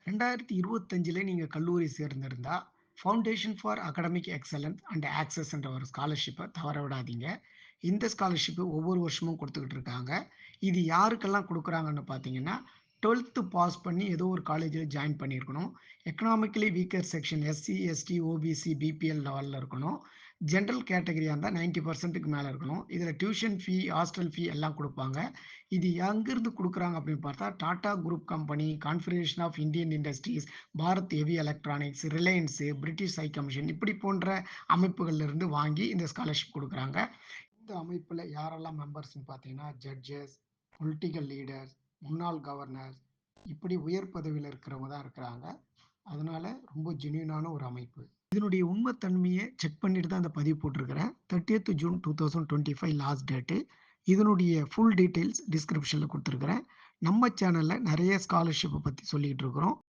2025ல நீங்க கல்லூரி சேர்ந்திருந்தா, foundation for academic excellence and access என்ற ஒரு ஸ்காலர்ஷிப்ப தவற விடாதீங்க. இந்த ஸ்காலர்ஷிப் ஒவ்வொரு வருஷமும் குடுத்துக்கிட்டு இருக்காங்க. இது யாருக்கெல்லாம் குடுக்குறாங்கன்னு பார்த்தீங்கன்னா, 12த் பாஸ் பண்ணி ஏதோ ஒரு காலேஜ்ல ஜாயின் பண்ணியிருக்கணும். Economically weaker section SC, ST, OBC, BPL லெவல்ல இருக்கணும். ஜெனரல் கேட்டகரியா இருந்தா 90%க்கு மேல இருக்கணும். இதுல டியூஷன் ஃபீ, ஹாஸ்டல் ஃபீ எல்லாம் குடுப்பாங்க. இது எங்கிருந்து குடுக்குறாங்க அப்படின்னு பார்த்தா, Tata group company, confederation of Indian industries, Bharat heavy electronics, Reliance, British high commission இப்படி போன்ற அமைப்புகள்ல இருந்து வாங்கி இந்த ஸ்காலர்ஷிப் குடுக்குறாங்க. இந்த அமைப்புல யாரெல்லாம் மெம்பர்ஸ்ன்னு பார்த்தீங்கன்னா, ஜட்ஜஸ், பொலிட்டிக்கல் லீடர்ஸ், முன்னாள் கவர்னர்ஸ் இப்படி உயர் பதவியில இருக்கிறவங்க தான் இருக்கிறாங்க. அதனால ரொம்ப ஜென்யூனான ஒரு அமைப்பு. இதனுடைய உண்மை தன்மைய செக் பண்ணிட்டு தான் இந்த பதிவு போட்டிருக்கிறேன். 30த் ஜூன் 2025 லாஸ்ட் டேட்டு. இதனுடைய ஃபுல் டீட்டெயில்ஸ் டிஸ்கிரிப்ஷன்ல குடுத்துருக்கிறேன். நம்ம சேனல்ல நெறைய ஸ்காலர்ஷிப்ப பத்தி சொல்லிட்டு இருக்கிறோம்.